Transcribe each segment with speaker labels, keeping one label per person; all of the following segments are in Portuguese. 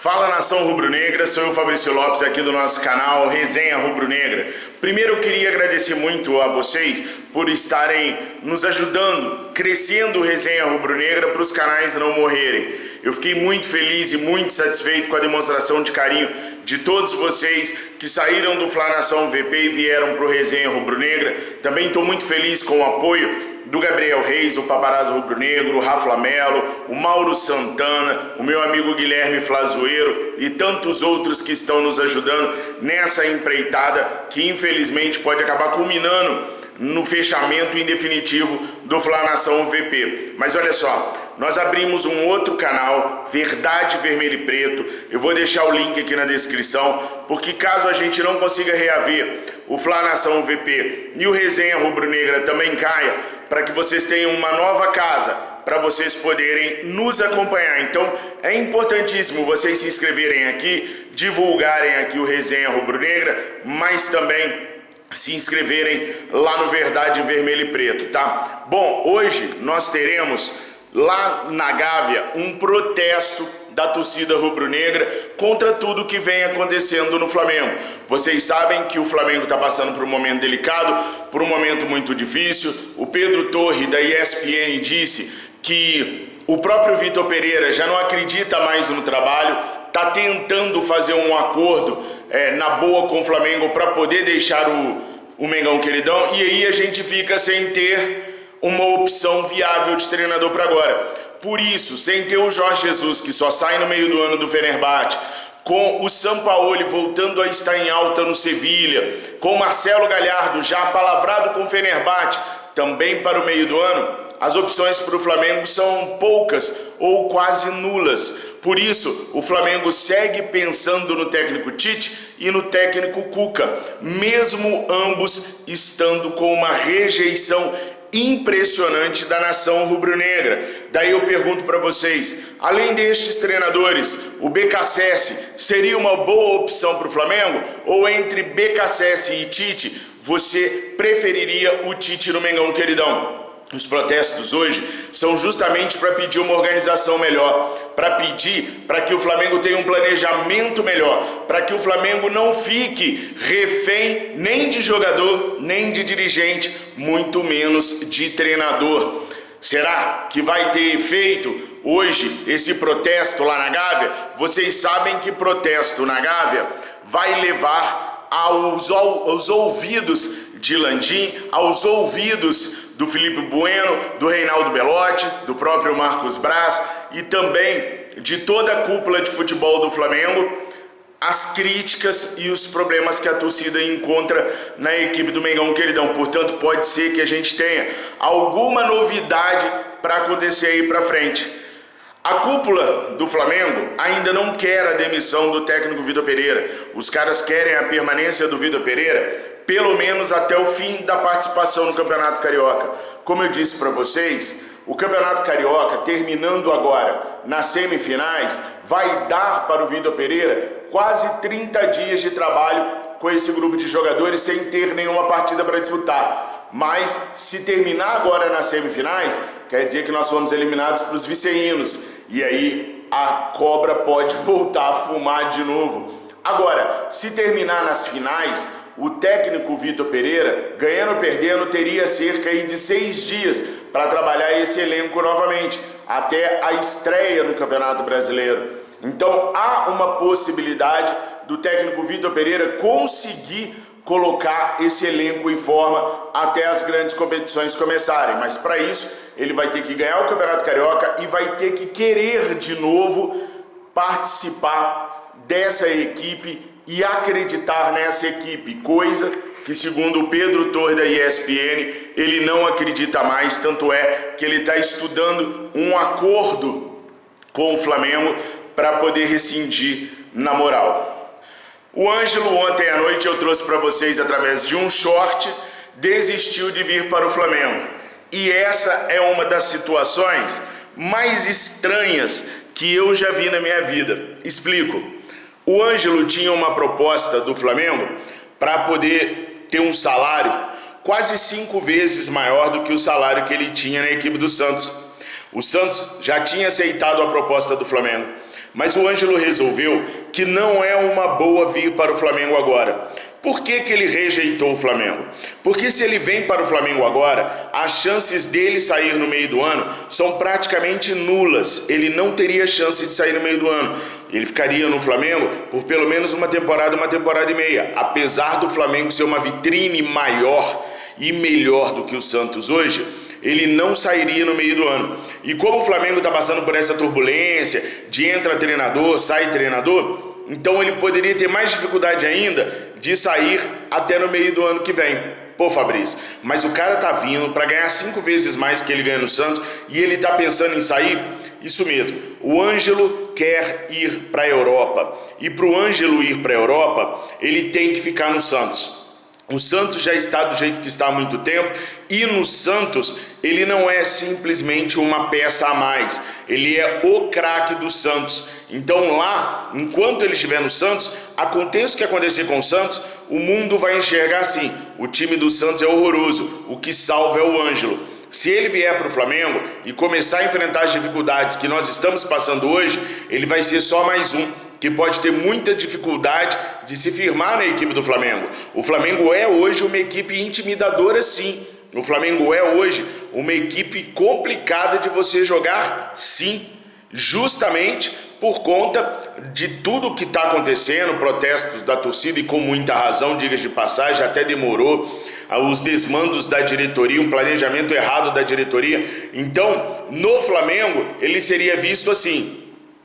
Speaker 1: Fala, nação rubro-negra, sou eu, Fabrício Lopes, aqui do nosso canal Resenha Rubro-Negra. Primeiro eu queria agradecer muito a vocês por estarem nos ajudando, crescendo o Resenha Rubro-Negra para os canais não morrerem. Eu fiquei muito feliz e muito satisfeito com a demonstração de carinho de todos vocês que saíram do Fla Nação VP e vieram para o Resenha Rubro-Negra. Também estou muito feliz com o apoio do Gabriel Reis, o Paparazzo Rubro-Negro, o Rafa Melo, o Mauro Santana, o meu amigo Guilherme Flazoeiro e tantos outros que estão nos ajudando nessa empreitada que infelizmente pode acabar culminando no fechamento em definitivo do Fla Nação VP. Mas olha só, nós abrimos um outro canal, Verdade Vermelho e Preto. Eu vou deixar o link aqui na descrição, porque caso a gente não consiga reaver o Fla Nação VP e o Resenha Rubro-Negra também caia, para que vocês tenham uma nova casa, para vocês poderem nos acompanhar. Então é importantíssimo vocês se inscreverem aqui, divulgarem aqui o Resenha Rubro-Negra, mas também se inscreverem lá no Verdade Vermelho e Preto, tá? Bom, hoje nós teremos lá na Gávea um protesto da torcida rubro-negra contra tudo que vem acontecendo no Flamengo. Vocês sabem que o Flamengo está passando por um momento delicado, por um momento muito difícil. O Pedro Torre, da ESPN, disse que o próprio Vitor Pereira já não acredita mais no trabalho, está tentando fazer um acordo na boa com o Flamengo para poder deixar o Mengão queridão, e aí a gente fica sem ter uma opção viável de treinador para agora. Por isso, sem ter o Jorge Jesus, que só sai no meio do ano do Fenerbahçe, com o Sampaoli voltando a estar em alta no Sevilha, com o Marcelo Galhardo já palavrado com o Fenerbahçe também para o meio do ano, as opções para o Flamengo são poucas ou quase nulas. Por isso, o Flamengo segue pensando no técnico Tite e no técnico Cuca, mesmo ambos estando com uma rejeição impressionante da nação rubro-negra. Daí eu pergunto para vocês, além destes treinadores, o BKSS seria uma boa opção para o Flamengo? Ou entre BKSS e Tite, você preferiria o Tite no Mengão queridão? Os protestos hoje são justamente para pedir uma organização melhor, para pedir para que o Flamengo tenha um planejamento melhor, para que o Flamengo não fique refém nem de jogador, nem de dirigente, muito menos de treinador. Será que vai ter efeito hoje esse protesto lá na Gávea? Vocês sabem que protesto na Gávea vai levar aos ouvidos de Landim, aos ouvidos do Felipe Bueno, do Reinaldo Belotti, do próprio Marcos Braz e também de toda a cúpula de futebol do Flamengo, as críticas e os problemas que a torcida encontra na equipe do Mengão queridão. Portanto, pode ser que a gente tenha alguma novidade para acontecer aí para frente. A cúpula do Flamengo ainda não quer a demissão do técnico Vitor Pereira. Os caras querem a permanência do Vitor Pereira pelo menos até o fim da participação no Campeonato Carioca. Como eu disse para vocês, o Campeonato Carioca, terminando agora nas semifinais, vai dar para o Vitor Pereira quase 30 dias de trabalho com esse grupo de jogadores sem ter nenhuma partida para disputar. Mas se terminar agora nas semifinais, quer dizer que nós fomos eliminados para os vice-reinos. E aí a cobra pode voltar a fumar de novo. Agora, se terminar nas finais, o técnico Vitor Pereira, ganhando ou perdendo, teria cerca de 6 dias para trabalhar esse elenco novamente, até a estreia no Campeonato Brasileiro. Então há uma possibilidade do técnico Vitor Pereira conseguir colocar esse elenco em forma até as grandes competições começarem. Mas para isso, ele vai ter que ganhar o Campeonato Carioca e vai ter que querer de novo participar dessa equipe e acreditar nessa equipe, coisa que, segundo o Pedro Torre da ESPN, ele não acredita mais, tanto é que ele está estudando um acordo com o Flamengo para poder rescindir na moral. O Ângelo, ontem à noite, eu trouxe para vocês através de um short, desistiu de vir para o Flamengo. E essa é uma das situações mais estranhas que eu já vi na minha vida. Explico. O Ângelo tinha uma proposta do Flamengo para poder ter um salário quase 5 vezes maior do que o salário que ele tinha na equipe do Santos. O Santos já tinha aceitado a proposta do Flamengo. Mas o Ângelo resolveu que não é uma boa vir para o Flamengo agora. Por que que ele rejeitou o Flamengo? Porque se ele vem para o Flamengo agora, as chances dele sair no meio do ano são praticamente nulas. Ele não teria chance de sair no meio do ano. Ele ficaria no Flamengo por pelo menos uma temporada e meia. Apesar do Flamengo ser uma vitrine maior e melhor do que o Santos hoje, ele não sairia no meio do ano. E como o Flamengo está passando por essa turbulência de entra treinador, sai treinador, então ele poderia ter mais dificuldade ainda de sair até no meio do ano que vem. Pô, Fabrício, mas o cara tá vindo para ganhar 5 vezes mais que ele ganha no Santos e ele tá pensando em sair? Isso mesmo, o Ângelo quer ir para a Europa. E para o Ângelo ir para a Europa, ele tem que ficar no Santos. O Santos já está do jeito que está há muito tempo e no Santos ele não é simplesmente uma peça a mais, ele é o craque do Santos. Então lá, enquanto ele estiver no Santos, aconteça o que acontecer com o Santos, o mundo vai enxergar assim: o time do Santos é horroroso, o que salva é o Ângelo. Se ele vier para o Flamengo e começar a enfrentar as dificuldades que nós estamos passando hoje, ele vai ser só mais um que pode ter muita dificuldade de se firmar na equipe do Flamengo. O Flamengo é hoje uma equipe intimidadora, sim. O Flamengo é hoje uma equipe complicada de você jogar, sim. Justamente por conta de tudo que está acontecendo, protestos da torcida e com muita razão, diga de passagem, até demorou, os desmandos da diretoria, um planejamento errado da diretoria. Então, no Flamengo, ele seria visto assim: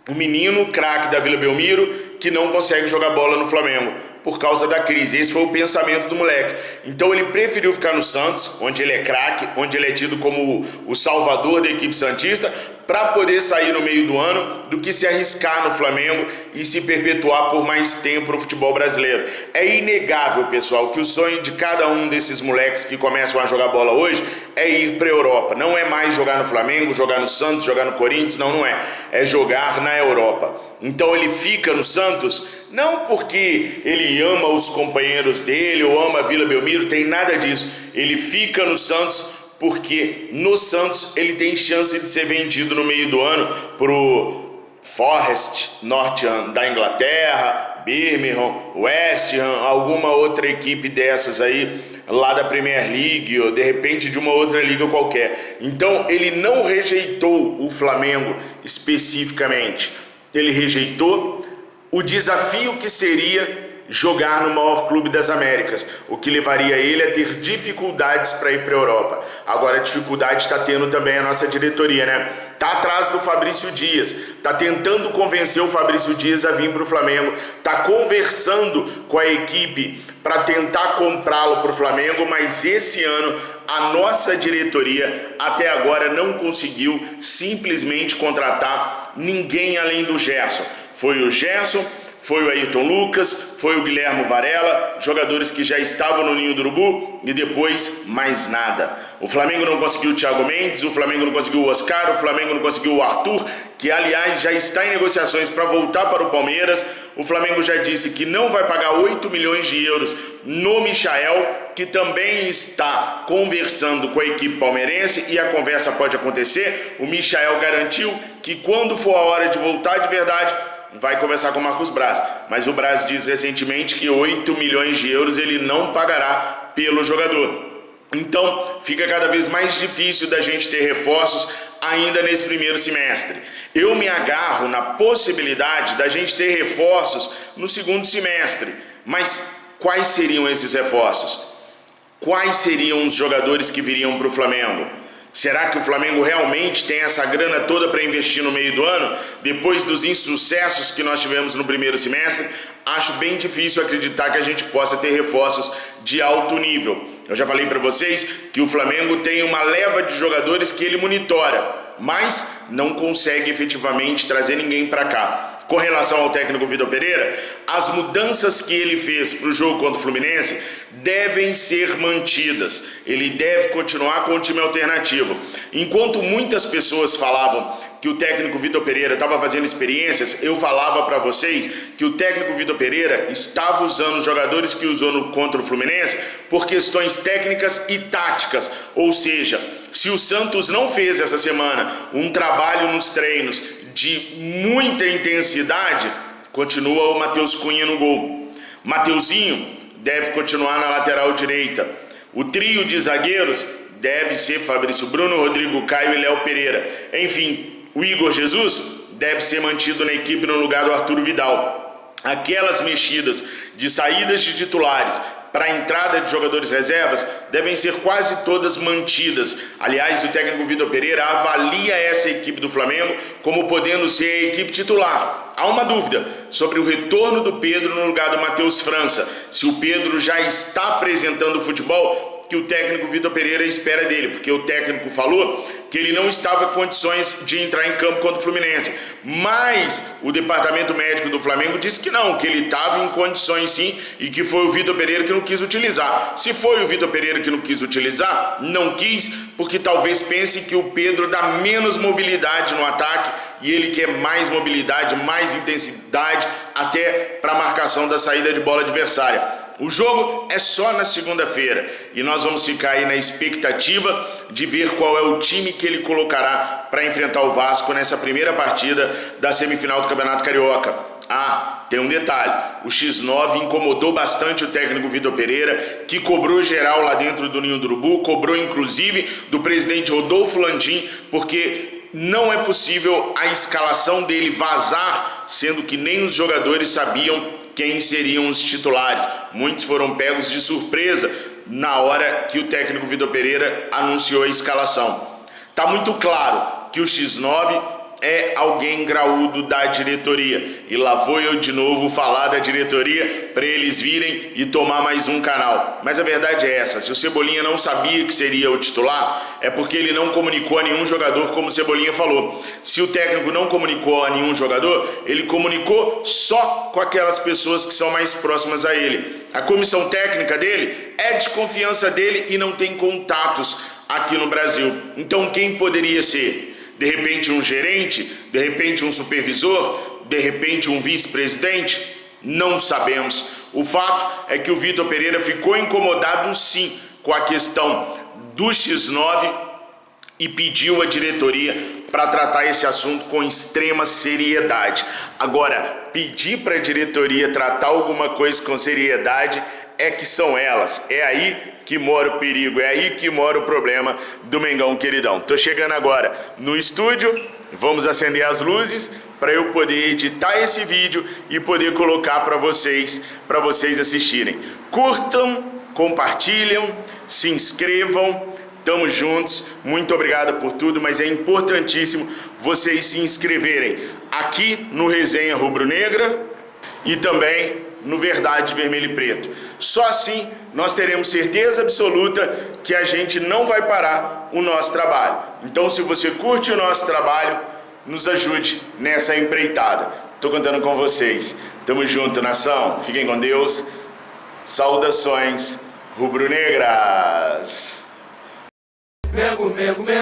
Speaker 1: o menino craque da Vila Belmiro que não consegue jogar bola no Flamengo por causa da crise. Esse foi o pensamento do moleque. Então ele preferiu ficar no Santos, onde ele é craque, onde ele é tido como o salvador da equipe santista, para poder sair no meio do ano, do que se arriscar no Flamengo e se perpetuar por mais tempo no futebol brasileiro. É inegável, pessoal, que o sonho de cada um desses moleques que começam a jogar bola hoje é ir para a Europa. Não é mais jogar no Flamengo, jogar no Santos, jogar no Corinthians, não é. É jogar na Europa. Então ele fica no Santos, não porque ele ama os companheiros dele ou ama a Vila Belmiro, tem nada disso. Ele fica no Santos porque no Santos ele tem chance de ser vendido no meio do ano pro Forest, norte da Inglaterra, Birmingham, West Ham, alguma outra equipe dessas aí, lá da Premier League, ou de repente de uma outra liga qualquer. Então ele não rejeitou o Flamengo especificamente, ele rejeitou o desafio que seria jogar no maior clube das Américas, o que levaria ele a ter dificuldades para ir para a Europa. Agora a dificuldade está tendo também a nossa diretoria, né? Tá atrás do Fabrício Dias, tá tentando convencer o Fabrício Dias a vir para o Flamengo, tá conversando com a equipe para tentar comprá-lo para o Flamengo, mas esse ano a nossa diretoria até agora não conseguiu simplesmente contratar ninguém além do Gerson. Foi o Gerson, foi o Ayrton Lucas, foi o Guilherme Varela, jogadores que já estavam no Ninho do Urubu e depois mais nada. O Flamengo não conseguiu o Thiago Mendes, o Flamengo não conseguiu o Oscar, o Flamengo não conseguiu o Arthur, que aliás já está em negociações para voltar para o Palmeiras. O Flamengo já disse que não vai pagar 8 milhões de euros no Michael, que também está conversando com a equipe palmeirense e a conversa pode acontecer. O Michael garantiu que quando for a hora de voltar de verdade, vai conversar com o Marcos Braz, mas o Braz diz recentemente que 8 milhões de euros ele não pagará pelo jogador. Então fica cada vez mais difícil da gente ter reforços ainda nesse primeiro semestre. Eu me agarro na possibilidade da gente ter reforços no segundo semestre, mas quais seriam esses reforços? Quais seriam os jogadores que viriam para o Flamengo? Será que o Flamengo realmente tem essa grana toda para investir no meio do ano? Depois dos insucessos que nós tivemos no primeiro semestre, acho bem difícil acreditar que a gente possa ter reforços de alto nível. Eu já falei para vocês que o Flamengo tem uma leva de jogadores que ele monitora, mas não consegue efetivamente trazer ninguém para cá. Com relação ao técnico Vitor Pereira, as mudanças que ele fez para o jogo contra o Fluminense devem ser mantidas. Ele deve continuar com o time alternativo. Enquanto muitas pessoas falavam que o técnico Vitor Pereira estava fazendo experiências, eu falava para vocês que o técnico Vitor Pereira estava usando os jogadores que usou contra o Fluminense por questões técnicas e táticas. Ou seja, se o Santos não fez essa semana um trabalho nos treinos de muita intensidade, continua o Matheus Cunha no gol. Mateuzinho deve continuar na lateral direita. O trio de zagueiros deve ser Fabrício Bruno, Rodrigo Caio e Léo Pereira. Enfim, o Igor Jesus deve ser mantido na equipe no lugar do Arthur Vidal. Aquelas mexidas de saídas de titulares para a entrada de jogadores reservas devem ser quase todas mantidas. Aliás, o técnico Vitor Pereira avalia essa equipe do Flamengo como podendo ser a equipe titular. Há uma dúvida sobre o retorno do Pedro no lugar do Matheus França. Se o Pedro já está apresentando o futebol que o técnico Vitor Pereira espera dele, porque o técnico falou que ele não estava em condições de entrar em campo contra o Fluminense, mas o departamento médico do Flamengo disse que não, que ele estava em condições sim, e que foi o Vitor Pereira que não quis utilizar. Se foi o Vitor Pereira que não quis utilizar, não quis, porque talvez pense que o Pedro dá menos mobilidade no ataque e ele quer mais mobilidade, mais intensidade, até para a marcação da saída de bola adversária. O jogo é só na segunda-feira e nós vamos ficar aí na expectativa de ver qual é o time que ele colocará para enfrentar o Vasco nessa primeira partida da semifinal do Campeonato Carioca. Ah, tem um detalhe, o X9 incomodou bastante o técnico Vitor Pereira, que cobrou geral lá dentro do Ninho do Urubu, cobrou inclusive do presidente Rodolfo Landim, porque não é possível a escalação dele vazar, sendo que nem os jogadores sabiam quem seriam os titulares. Muitos foram pegos de surpresa na hora que o técnico Vitor Pereira anunciou a escalação. Tá muito claro que o X9 é alguém graúdo da diretoria. E lá vou eu de novo falar da diretoria para eles virem e tomar mais um canal. Mas a verdade é essa, se o Cebolinha não sabia que seria o titular, é porque ele não comunicou a nenhum jogador, como o Cebolinha falou. Se o técnico não comunicou a nenhum jogador, ele comunicou só com aquelas pessoas que são mais próximas a ele. A comissão técnica dele é de confiança dele e não tem contatos aqui no Brasil. Então quem poderia ser? De repente um gerente, de repente um supervisor, de repente um vice-presidente? Não sabemos. O fato é que o Vitor Pereira ficou incomodado sim com a questão do X9 e pediu à diretoria para tratar esse assunto com extrema seriedade. Agora, pedir para a diretoria tratar alguma coisa com seriedade é que são elas, é aí que mora o perigo, é aí que mora o problema do Mengão queridão. Tô chegando agora no estúdio, vamos acender as luzes para eu poder editar esse vídeo e poder colocar para vocês assistirem. Curtam, compartilham, se inscrevam, tamo juntos, muito obrigado por tudo, mas é importantíssimo vocês se inscreverem aqui no Resenha Rubro Negra e também no Verdade Vermelho e Preto. Só assim nós teremos certeza absoluta que a gente não vai parar o nosso trabalho. Então, se você curte o nosso trabalho, nos ajude nessa empreitada. Tô contando com vocês. Tamo junto, nação. Fiquem com Deus. Saudações rubro-negras.
Speaker 2: Mengo, mengo, mengo.